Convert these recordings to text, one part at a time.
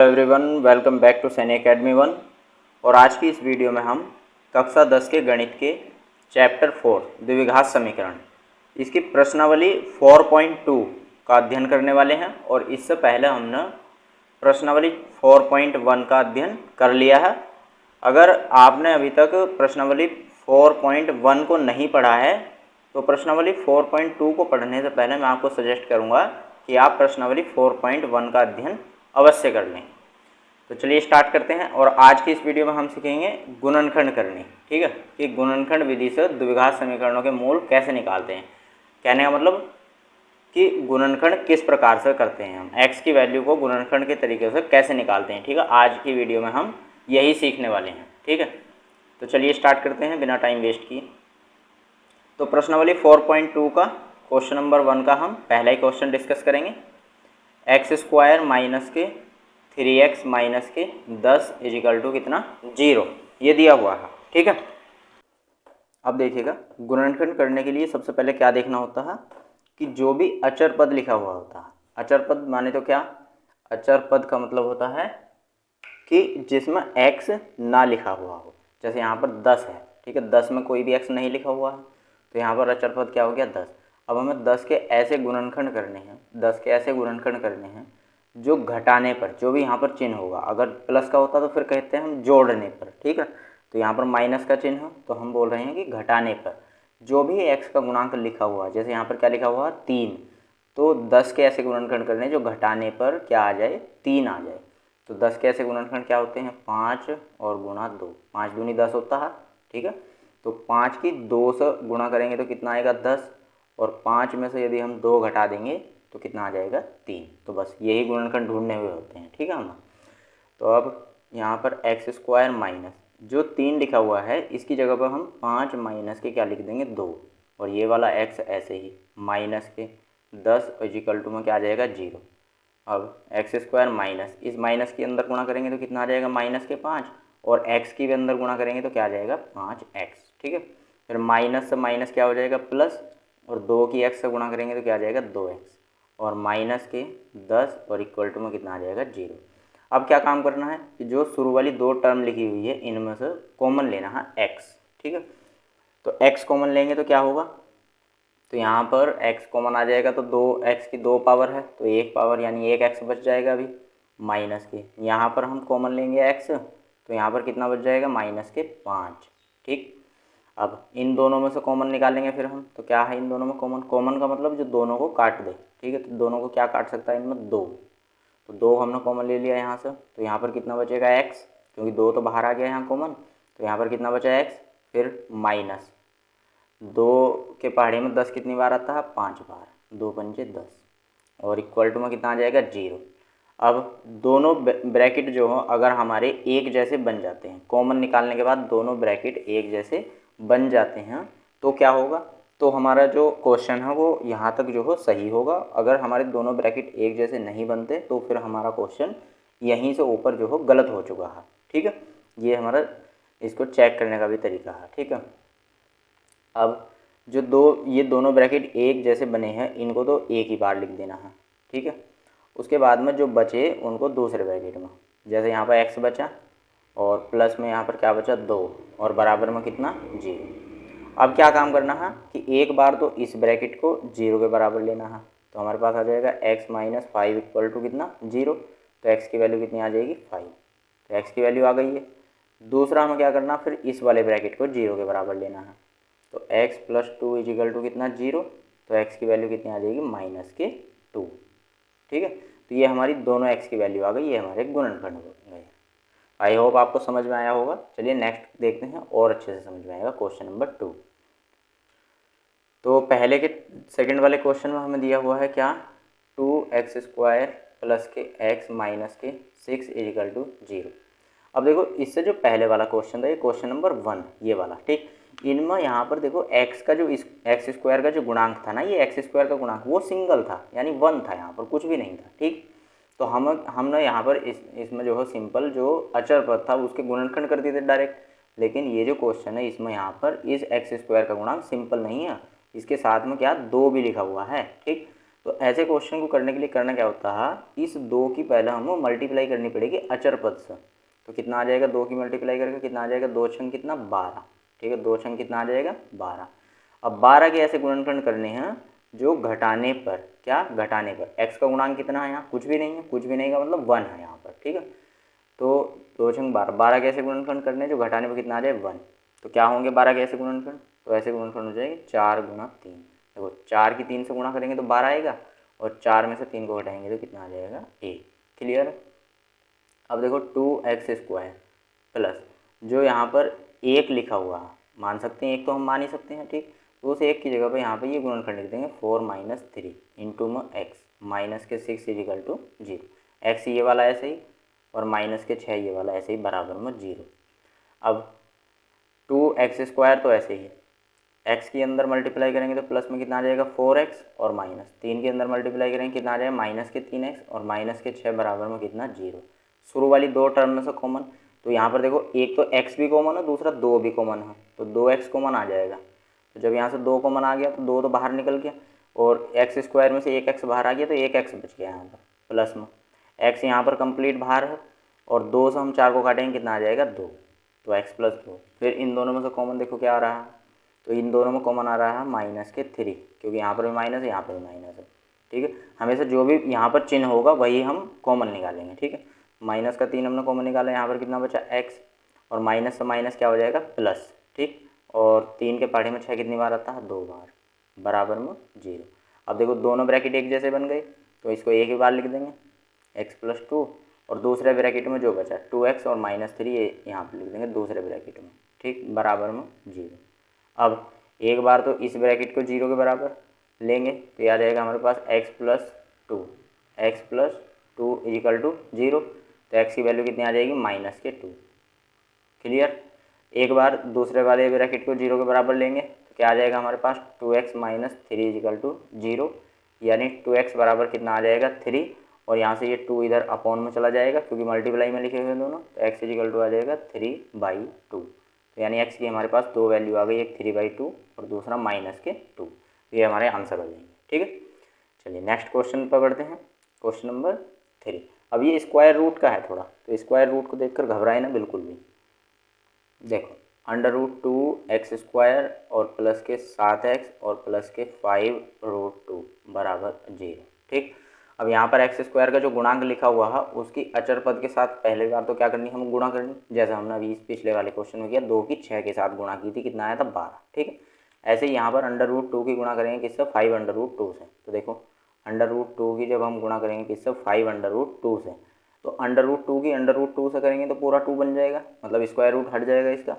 Everyone, welcome back to Saini academy 1। और आज की इस वीडियो में हम कक्षा 10 के गणित के चैप्टर 4 द्विघात समीकरण इसकी प्रश्नावली 4.2 का अध्ययन करने वाले हैं। और इससे पहले हमने प्रश्नावली 4.1 का अध्ययन कर लिया है। अगर आपने अभी तक प्रश्नावली 4.1 को नहीं पढ़ा है तो प्रश्नावली 4.2 को पढ़ने से पहले मैं आपको सजेस्ट करूँगा कि आप प्रश्नावली 4.1 का अध्ययन अवश्य कर लें। तो चलिए स्टार्ट करते हैं। और आज की इस वीडियो में हम सीखेंगे गुणनखंड करनी। ठीक है, कि गुणनखंड विधि से द्विघात समीकरणों के मूल कैसे निकालते हैं। कहने का मतलब कि गुणनखंड किस प्रकार से करते हैं, हम x की वैल्यू को गुणनखंड के तरीके से कैसे निकालते हैं। ठीक है, आज की वीडियो में हम यही सीखने वाले हैं। ठीक है, तो चलिए स्टार्ट करते हैं बिना टाइम वेस्ट किए। तो प्रश्नावली 4.2 का क्वेश्चन नंबर 1 का हम पहला ही क्वेश्चन डिस्कस करेंगे। एक्स स्क्वायर माइनस के 3x माइनस के 10 इजिकल टू कितना 0, ये दिया हुआ है। ठीक है, अब देखिएगा गुणनखंड करने के लिए सबसे पहले क्या देखना होता है कि जो भी अचर पद लिखा हुआ होता है, अचर पद माने तो क्या, अचर पद का मतलब होता है कि जिसमें x ना लिखा हुआ हो। जैसे यहाँ पर 10 है, ठीक है, 10 में कोई भी x नहीं लिखा हुआ है तो यहाँ पर अचर पद क्या हो गया 10। अब हमें 10 के ऐसे गुणनखंड करने हैं, 10 के ऐसे गुणनखंड करने हैं जो घटाने पर जो भी यहाँ पर चिन्ह होगा, अगर प्लस का होता तो फिर कहते हैं हम जोड़ने पर। ठीक है, तो यहाँ पर माइनस का चिन्ह है तो हम बोल रहे हैं कि घटाने पर जो भी x का गुणांक लिखा हुआ है। जैसे यहाँ पर क्या लिखा हुआ है 3, तो 10 के ऐसे गुणनखंड करने जो घटाने पर क्या आ जाए 3 आ जाए। तो 10 के ऐसे गुणनखंड क्या होते हैं 5 और गुणा 2, 5 दूनी 10 होता है। ठीक है, तो 5 की 2 से गुणा करेंगे तो कितना आएगा 10, और 5 में से यदि हम 2 घटा देंगे तो कितना आ जाएगा 3। तो बस यही गुणनखंड ढूंढने हुए होते हैं। ठीक है हम, तो अब यहाँ पर एक्स स्क्वायर माइनस जो 3 लिखा हुआ है इसकी जगह पर हम 5 माइनस के क्या लिख देंगे 2, और ये वाला x ऐसे ही माइनस के 10 इजिकल टू में क्या आ जाएगा 0। अब एक्स स्क्वायर माइनस इस माइनस के अंदर गुणा करेंगे तो कितना आ जाएगा माइनस के 5, और x की भी अंदर गुणा करेंगे तो क्या आ जाएगा 5x। ठीक है, फिर माइनस से माइनस क्या हो जाएगा प्लस, और 2 की x से गुणा करेंगे तो क्या आ जाएगा 2x, और माइनस के 10 और इक्वल टू में कितना आ जाएगा 0। अब क्या काम करना है कि जो शुरू वाली 2 टर्म लिखी हुई है इनमें से कॉमन लेना है x। ठीक है, तो x कॉमन लेंगे तो क्या होगा, तो यहाँ पर x कॉमन आ जाएगा तो 2x की 2 पावर है तो 1 पावर यानी 1x बच जाएगा अभी माइनस के। यहाँ पर हम कॉमन लेंगे x तो यहाँ पर कितना बच जाएगा माइनस के 5। ठीक, अब इन दोनों में से कॉमन निकालेंगे फिर हम, तो क्या है इन दोनों में कॉमन, कॉमन का मतलब जो दोनों को काट दे। ठीक है, तो दोनों को क्या काट सकता है इनमें 2, तो 2 हमने कॉमन ले लिया यहाँ से, तो यहाँ पर कितना बचेगा x, क्योंकि 2 तो बाहर आ गया यहाँ कॉमन, तो यहाँ पर कितना बचा x, फिर माइनस 2 के पहाड़े में 10 कितनी बार आता है 5 बार, 2 पंचे 10, और इक्वल टू में कितना आ जाएगा 0। अब दोनों ब्रैकेट जो हो अगर हमारे एक जैसे बन जाते हैं, कॉमन निकालने के बाद दोनों ब्रैकेट एक जैसे बन जाते हैं तो क्या होगा, तो हमारा जो क्वेश्चन है वो यहाँ तक जो हो सही होगा। अगर हमारे दोनों ब्रैकेट एक जैसे नहीं बनते तो फिर हमारा क्वेश्चन यहीं से ऊपर जो हो गलत हो चुका है। ठीक है, ये हमारा इसको चेक करने का भी तरीका है। ठीक है, अब जो ये दोनों ब्रैकेट एक जैसे बने हैं इनको तो एक ही बार लिख देना है। ठीक है, उसके बाद में जो बचे उनको दूसरे ब्रैकेट में, जैसे यहाँ पर x बचा और प्लस में यहाँ पर क्या बचा 2 और बराबर में कितना 0। अब क्या काम करना है कि एक बार तो इस ब्रैकेट को 0 के बराबर लेना है, तो हमारे पास आ जाएगा x माइनस 5 इक्वल टू कितना 0, तो x की वैल्यू कितनी आ जाएगी 5, तो x की वैल्यू आ गई है। दूसरा हमें क्या करना, फिर इस वाले ब्रैकेट को 0 के बराबर लेना है, तो x प्लस 2 इजिकल टू कितना 0, तो x की वैल्यू कितनी आ जाएगी माइनस के 2। ठीक है, तो ये हमारी दोनों x की वैल्यू आ गई, ये हमारे गुणनखंड हो गए। आई होप आपको समझ में आया होगा। चलिए नेक्स्ट देखते हैं और अच्छे से समझ में आएगा क्वेश्चन नंबर 2। तो पहले के सेकंड वाले क्वेश्चन में हमें दिया हुआ है क्या 2x स्क्वायर प्लस के x माइनस के 6 इजिकल टू 0। अब देखो इससे जो पहले वाला क्वेश्चन था ये क्वेश्चन नंबर 1 ये वाला, ठीक, इनमें यहाँ पर देखो x का जो एक्स स्क्वायर का जो गुणांक था ना, ये एक्स स्क्वायर का गुणांक वो सिंगल था यानी 1 था, यहाँ पर कुछ भी नहीं था। ठीक, तो हमने यहाँ पर इसमें जो है सिंपल जो अचर पद था उसके गुणनखंड कर दिए थे डायरेक्ट। लेकिन ये जो क्वेश्चन है इसमें यहाँ पर इस एक्स स्क्वायर का गुणांक सिंपल नहीं है, इसके साथ में क्या 2 भी लिखा हुआ है। ठीक, तो ऐसे क्वेश्चन को करने के लिए करना क्या होता है, इस 2 की पहले हमें मल्टीप्लाई करनी पड़ेगी अचर पद से। तो कितना आ जाएगा, 2 की मल्टीप्लाई करके कितना आ जाएगा, 2 छंग कितना 12, ठीक है, 2 छंग कितना आ जाएगा 12। अब 12 के ऐसे गुणनखंड करने हैं जो घटाने पर, क्या घटाने पर, x का गुणांक कितना है यहाँ, कुछ भी नहीं है, कुछ भी नहीं का मतलब 1 है यहाँ पर, ठीक है। तो 2 छंग 12, 12 के ऐसे गुणनखंड करने जो घटाने पर कितना आ जाए 1। तो क्या होंगे 12 के ऐसे गुणनखंड, तो ऐसे गुणनखंड हो जाएंगे 4 गुणा 3। देखो 4 की 3 से गुणा करेंगे तो 12 आएगा, और 4 में से 3 को घटाएंगे तो कितना आ जाएगा 1। क्लियर। अब देखो 2x² प्लस जो यहाँ पर 1 लिखा हुआ है, मान सकते हैं 1 तो हम मान ही सकते हैं, ठीक। तो उस 1 की जगह पर यहाँ पर ये गुणनखंड लिख देंगे 4 - 3 इंटू में x माइनस के 6 इजिकल टू 0। x ये वाला ऐसे ही, और माइनस के 6 ये वाला ऐसे ही बराबर में 0। अब 2x² तो ऐसे ही, x के अंदर मल्टीप्लाई करेंगे तो प्लस में कितना आ जाएगा 4x, और माइनस 3 के अंदर मल्टीप्लाई करेंगे कितना आ जाएगा माइनस के 3x, और माइनस के 6 बराबर में कितना 0। शुरू वाली 2 टर्म में से कॉमन, तो यहाँ पर देखो एक तो x भी कॉमन है, दूसरा 2 भी कॉमन है, तो 2x कॉमन आ जाएगा। तो जब यहाँ से 2 कॉमन आ गया तो 2 तो बाहर निकल गया, और x² में से 1x बाहर आ गया तो 1x बच गया यहाँ पर प्लस में। x यहाँ पर कंप्लीट बाहर है, और 2 से हम 4 को काटेंगे कितना आ जाएगा 2, तो x + 2। फिर इन दोनों में से कॉमन देखो क्या आ रहा है, तो इन दोनों में कॉमन आ रहा है माइनस के 3, क्योंकि यहाँ पर भी माइनस है, यहाँ पर भी माइनस है, ठीक है। हमेशा जो भी यहाँ पर चिन्ह होगा वही हम कॉमन निकालेंगे, ठीक है। माइनस का 3 हमने कॉमन निकाला, यहाँ पर कितना बचा x, और माइनस से माइनस क्या हो जाएगा प्लस, ठीक। और 3 के पहाड़े में 6 कितनी बार आता है 2 बार, बराबर में 0। अब देखो दोनों ब्रैकेट एक जैसे बन गए, तो इसको एक ही बार लिख देंगे x + 2, और दूसरे ब्रैकेट में जो बचा 2x और -3 ये यहाँ पर लिख देंगे दूसरे ब्रैकेट में, ठीक, बराबर में 0। अब एक बार तो इस ब्रैकेट को 0 के बराबर लेंगे तो आ जाएगा हमारे पास x + 2, x + 2 इजिकल टू 0। तो x की वैल्यू कितनी आ जाएगी -2। क्लियर। एक बार दूसरे वाले ब्रैकेट को 0 के बराबर लेंगे तो क्या आ जाएगा हमारे पास 2x - 3 इजिकल टू 0, यानी 2x बराबर कितना आ जाएगा 3, और यहाँ से ये 2 इधर अपॉन में चला जाएगा क्योंकि मल्टीप्लाई में लिखे हुए दोनों, तो x इजिकल टू आ जाएगा 3/2। तो यानी x की हमारे पास 2 वैल्यू आ गई, एक 3/2 और दूसरा -2। ये हमारे आंसर हो जाएंगे, ठीक है। चलिए नेक्स्ट क्वेश्चन पर बढ़ते हैं, क्वेश्चन नंबर 3। अब ये स्क्वायर रूट का है थोड़ा, तो स्क्वायर रूट को देखकर घबराए ना बिल्कुल भी। देखो √2x² और प्लस के 7x और प्लस के 5√2 बराबर 0, ठीक। अब यहाँ पर x² का जो गुणांक लिखा हुआ है उसकी अचर पद के साथ पहले बार तो क्या करनी हम गुणा करनी, जैसे हमने अभी पिछले वाले क्वेश्चन में किया, 2 की 6 के साथ गुणा की थी, कितना आया था 12, ठीक है। ऐसे ही यहाँ पर √2 की गुणा करेंगे किससे 5√2 से। तो देखो √2 की जब हम गुणा करेंगे किससे 5√2 से, तो √2 की √2 से करेंगे तो पूरा 2 बन जाएगा, मतलब स्क्वायर रूट हट जाएगा इसका,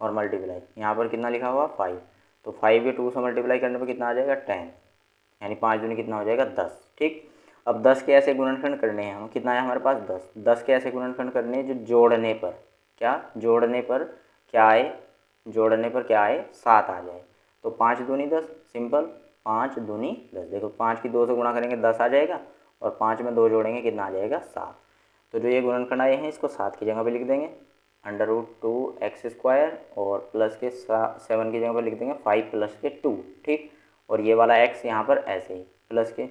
और मल्टीप्लाई यहाँ पर कितना लिखा हुआ 5, तो 5 के 2 से मल्टीप्लाई करने पर कितना आ जाएगा 10, यानी 5 दूनी कितना हो जाएगा 10, ठीक। अब 10 के ऐसे गुणनखंड करने हैं हम, कितना है हमारे पास 10, 10 के ऐसे गुणनखंड करने हैं जो जोड़ने पर क्या, जोड़ने पर क्या आए, जोड़ने पर क्या आए 7 आ जाए। तो 5 दूनी 10, सिंपल 5 दूनी 10। देखो 5 की 2 से गुणा करेंगे 10 आ जाएगा, और 5 में 2 जोड़ेंगे कितना आ जाएगा 7। तो जो ये गुणनखंड आए हैं इसको 7 की जगह पे लिख देंगे √2x² और प्लस के 7 की जगह पर लिख देंगे 5 + के 2, ठीक। और ये वाला x यहाँ पर ऐसे ही प्लस के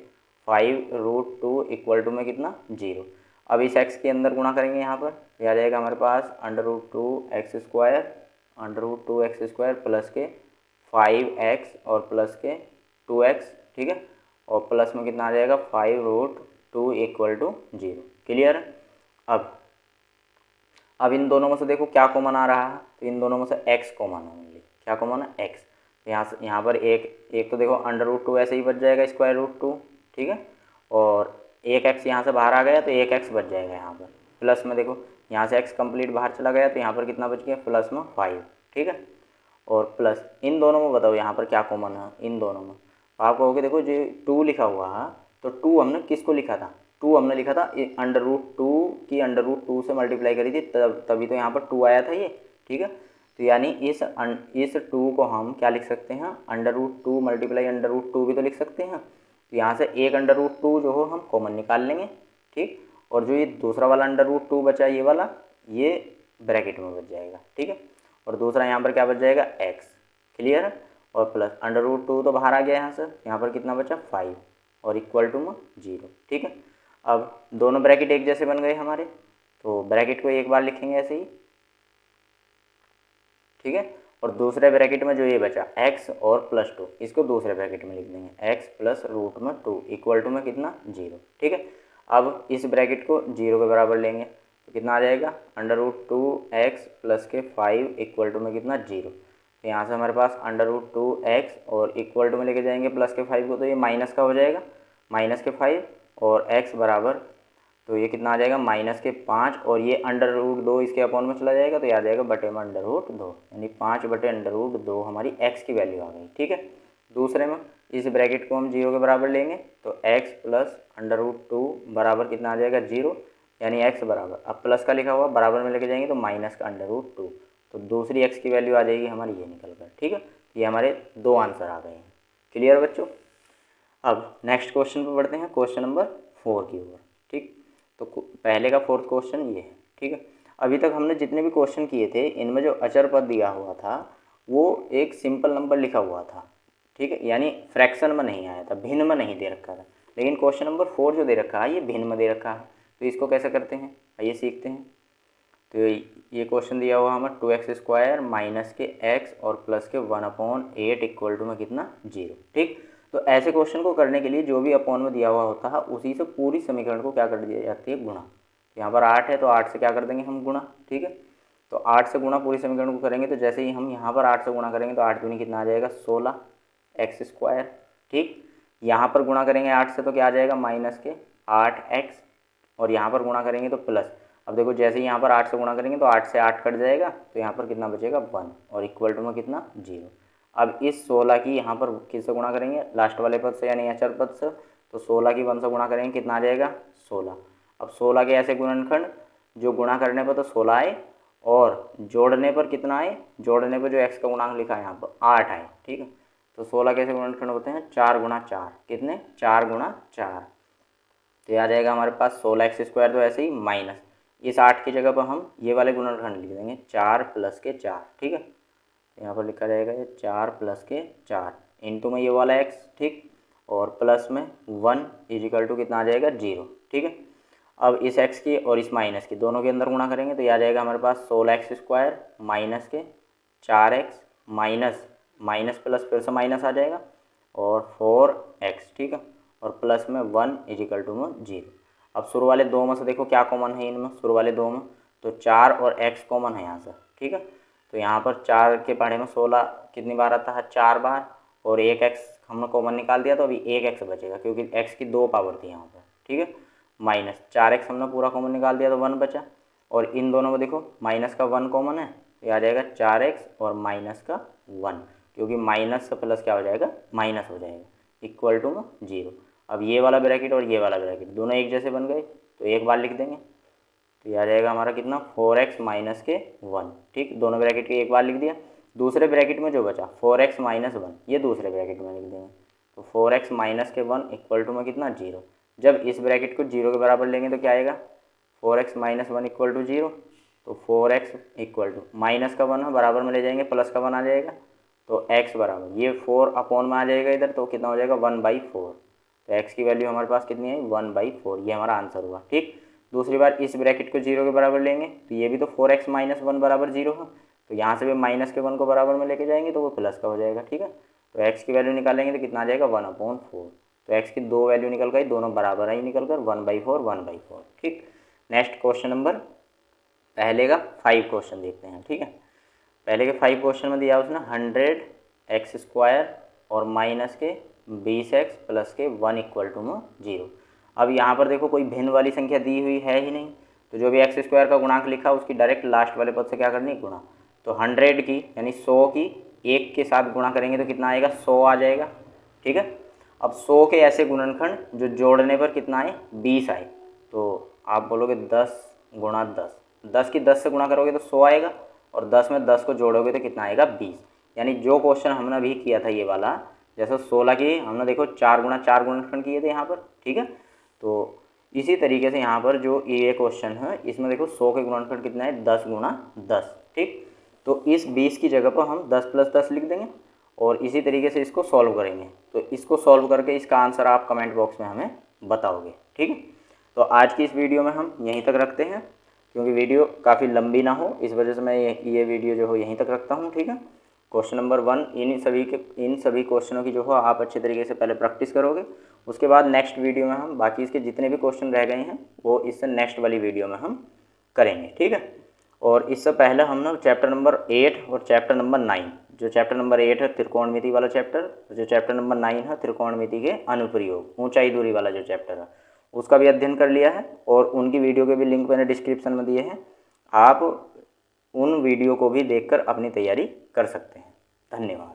5√2 इक्वल टू में कितना 0। अब इस x के अंदर गुणा करेंगे यहाँ पर, यह आ जाएगा हमारे पास √2x² प्लस के 5x और प्लस के 2x, ठीक है, और प्लस में कितना आ जाएगा 5√2 इक्वल टू 0। क्लियर। अब इन दोनों में से देखो क्या कॉमन आ रहा है, तो इन दोनों में से x कॉमन है, ओनली क्या कॉमन है x। यहाँ पर एक तो देखो √2 ऐसे ही बच जाएगा √2, ठीक है, और एक x यहाँ से बाहर आ गया तो एक x बच जाएगा यहाँ पर, प्लस में देखो यहाँ से x कंप्लीट बाहर चला गया तो यहाँ पर कितना बच गया प्लस में 5, ठीक है, और प्लस इन दोनों में बताओ यहाँ पर क्या कॉमन है इन दोनों में। आप कहोगे देखो जो 2 लिखा हुआ है, तो 2 हमने किसको लिखा था, 2 हमने लिखा था √2 की √2 से मल्टीप्लाई करी थी, तभी तो यहाँ पर 2 आया था ये, ठीक है। तो यानी इस 2 को हम क्या लिख सकते हैं √2 मल्टीप्लाई √2 भी तो लिख सकते हैं। तो यहाँ से एक √2 जो हो हम कॉमन निकाल लेंगे, ठीक, और जो ये दूसरा वाला √2 बचा ये वाला ये ब्रैकेट में बच जाएगा, ठीक है, और दूसरा यहाँ पर क्या बच जाएगा x। क्लियर है। और प्लस √2 तो बाहर आ गया यहाँ से, यहाँ पर कितना बचा 5, और इक्वल टू में 0। ठीक है, अब दोनों ब्रैकेट एक जैसे बन गए हमारे, तो ब्रैकेट को एक बार लिखेंगे ऐसे ही। ठीक है, और दूसरे ब्रैकेट में जो ये बचा x और +2, इसको दूसरे ब्रैकेट में लिख देंगे x प्लस रूट में 2 इक्वल टू में कितना 0। ठीक है, अब इस ब्रैकेट को 0 के बराबर लेंगे तो कितना आ जाएगा √2x प्लस के 5 इक्वल टू में कितना 0। तो यहाँ से हमारे पास √2x और इक्वल टू में लेके जाएंगे प्लस के 5 को, तो ये माइनस का हो जाएगा, माइनस के 5 और x बराबर, तो ये कितना आ जाएगा माइनस के 5 और ये √2 इसके अपॉन में चला जाएगा तो ये आ जाएगा बटे में √2, यानी 5 बटे √2 हमारी x की वैल्यू आ गई। ठीक है, दूसरे में इस ब्रैकेट को हम 0 के बराबर लेंगे तो x प्लस √2 बराबर कितना आ जाएगा 0, यानी x बराबर, अब प्लस का लिखा हुआ बराबर में लेके जाएंगे तो माइनस का √2, तो दूसरी x की वैल्यू आ जाएगी हमारी ये निकल कर। ठीक है, ये हमारे 2 आंसर आ गए हैं। क्लियर बच्चों, अब नेक्स्ट क्वेश्चन पर बढ़ते हैं, क्वेश्चन नंबर 4 की ओर। ठीक, तो पहले का 4th क्वेश्चन ये है। ठीक है, अभी तक हमने जितने भी क्वेश्चन किए थे इनमें जो अचर पद दिया हुआ था वो एक सिंपल नंबर लिखा हुआ था। ठीक है, यानी फ्रैक्शन में नहीं आया था, भिन्न में नहीं दे रखा था, लेकिन क्वेश्चन नंबर 4 जो दे रखा है ये भिन्न में दे रखा है। तो इसको कैसे करते हैं आइए सीखते हैं। तो ये क्वेश्चन दिया हुआ हमें 2x² माइनस के x और प्लस के 1/8 इक्वल टू में कितना 0। ठीक, तो ऐसे क्वेश्चन को करने के लिए जो भी अपॉन में दिया हुआ होता है उसी से पूरी समीकरण को क्या कर दिया जाती है गुणा। यहाँ पर 8 है तो 8 से क्या कर देंगे हम गुणा। ठीक है, तो 8 से गुणा पूरी समीकरण को करेंगे तो जैसे ही हम यहाँ पर 8 से गुणा करेंगे तो 8 दूनी कितना आ जाएगा 16x²। ठीक, यहाँ पर गुणा करेंगे 8 से तो क्या आ जाएगा माइनस के 8x और यहाँ पर गुणा करेंगे तो प्लस। अब देखो जैसे ही यहाँ पर 8 से गुणा करेंगे तो 8 से 8 कट जाएगा तो यहाँ पर कितना बचेगा 1 और इक्वल टू में कितना 0। अब इस 16 की यहाँ पर किससे गुणा करेंगे लास्ट वाले पद से यानी अचर पद से, तो 16 की 1 से गुणा करेंगे कितना आ जाएगा 16। अब 16 के ऐसे गुणनखंड जो गुणा करने पर तो 16 आए और जोड़ने पर कितना आए, जोड़ने पर जो x का गुणांक लिखा है यहाँ पर 8 आए। ठीक है, तो 16 के ऐसे गुणनखंड होते हैं 4 × 4, कितने 4 × 4, तो ये आ जाएगा हमारे पास 16x² तो ऐसे ही माइनस इस 8 की जगह पर हम ये वाले गुणनखंड लिख देंगे 4 प्लस के 4। ठीक है, यहाँ पर लिखा जाएगा ये 4 प्लस के 4 इंटू में ये वाला x। ठीक, और प्लस में 1 इजिकल टू कितना आ जाएगा 0। ठीक है, अब इस x की और इस माइनस की दोनों के अंदर गुणा करेंगे तो ये आ जाएगा हमारे पास 16x² माइनस के 4x माइनस माइनस प्लस फिर से माइनस आ जाएगा और 4x। ठीक है, और प्लस में 1 इजिकल टू में 0। अब शुरू वाले 2 में से देखो क्या कॉमन है इनमें, शुरू वाले 2 में तो 4 और x कॉमन है यहाँ से। ठीक है, तो यहाँ पर 4 के पढ़े में 16 कितनी बार आता है 4 बार और 1x हमने कॉमन निकाल दिया तो अभी 1x बचेगा क्योंकि x की 2 पावर थी यहाँ पर। ठीक है, माइनस 4x हमने पूरा कॉमन निकाल दिया तो 1 बचा और इन दोनों में देखो माइनस का 1 कॉमन है तो आ जाएगा 4x और माइनस का 1, क्योंकि माइनस से प्लस क्या हो जाएगा माइनस हो जाएगा इक्वल टू में 0। अब ये वाला ब्रैकेट और ये वाला ब्रैकेट दोनों एक जैसे बन गए तो एक बार लिख देंगे तो ये आ जाएगा हमारा कितना 4x माइनस के 1। ठीक, दोनों ब्रैकेट के एक बार लिख दिया। दूसरे ब्रैकेट में जो बचा 4x माइनस 1 ये दूसरे ब्रैकेट में लिख देंगे तो 4x माइनस के 1 इक्वल टू में कितना 0। जब इस ब्रैकेट को 0 के बराबर लेंगे तो क्या आएगा 4x माइनस 1 इक्वल टू 0, तो 4x इक्वल टू माइनस का 1 है बराबर में ले जाएंगे प्लस का 1 आ जाएगा तो x बराबर ये 4 अपॉन में आ जाएगा इधर तो कितना हो जाएगा 1/4। तो x की वैल्यू हमारे पास कितनी है 1/4, ये हमारा आंसर हुआ। ठीक, दूसरी बार इस ब्रैकेट को 0 के बराबर लेंगे तो ये भी तो 4x माइनस 1 बराबर 0 है, तो यहाँ से भी माइनस के 1 को बराबर में लेके जाएंगे तो वो प्लस का हो जाएगा। ठीक है, तो x की वैल्यू निकालेंगे तो कितना आ जाएगा 1/4, तो x की 2 वैल्यू निकल गई, दोनों बराबर आई निकल कर 1/4। ठीक, नेक्स्ट क्वेश्चन नंबर पहले का 5 क्वेश्चन देखते हैं। ठीक है, पहले के 5 क्वेश्चन में दिया उसने 100x² और माइनस के 20x प्लस के 1 इक्वल टू में 0। अब यहाँ पर देखो कोई भिन्न वाली संख्या दी हुई है ही नहीं, तो जो भी x² का गुणांक लिखा उसकी डायरेक्ट लास्ट वाले पद से क्या करनी गुणा। तो 100 की यानी 100 की 1 के साथ गुणा करेंगे तो कितना आएगा 100 आ जाएगा। ठीक है, अब 100 के ऐसे गुणनखंड जो जोड़ने पर कितना आए 20 आए, तो आप बोलोगे 10 × 10, 10 की 10 से गुणा करोगे तो 100 आएगा और 10 में 10 को जोड़ोगे तो कितना आएगा 20। यानी जो क्वेश्चन हमने अभी किया था ये वाला, जैसे 16 की हमने देखो 4 × 4 गुणनखंड किए थे यहाँ पर। ठीक है, तो इसी तरीके से यहाँ पर जो ये क्वेश्चन है इसमें देखो 100 के गुणनखंड कितना है 10 × 10। ठीक, तो इस 20 की जगह पर हम 10 + 10 लिख देंगे और इसी तरीके से इसको सॉल्व करेंगे। तो इसको सॉल्व करके इसका आंसर आप कमेंट बॉक्स में हमें बताओगे, ठीक है। तो आज की इस वीडियो में हम यहीं तक रखते हैं, क्योंकि वीडियो काफ़ी लंबी ना हो इस वजह से मैं ये वीडियो जो हो यहीं तक रखता हूँ, ठीक है। क्वेश्चन नंबर 1 इन सभी क्वेश्चनों की जो हो आप अच्छे तरीके से पहले प्रैक्टिस करोगे। उसके बाद नेक्स्ट वीडियो में हम बाकी इसके जितने भी क्वेश्चन रह गए हैं वो इससे नेक्स्ट वाली वीडियो में हम करेंगे, ठीक है। और इससे पहले हम ना चैप्टर नंबर 8 और चैप्टर नंबर 9, जो चैप्टर नंबर 8 है त्रिकोणमिति वाला चैप्टर, जो चैप्टर नंबर 9 है त्रिकोणमिति के अनुप्रयोग, ऊंचाई दूरी वाला जो चैप्टर है, उसका भी अध्ययन कर लिया है। और उनकी वीडियो के भी लिंक मैंने डिस्क्रिप्शन में दिए हैं, आप उन वीडियो को भी देखकर अपनी तैयारी कर सकते हैं। धन्यवाद।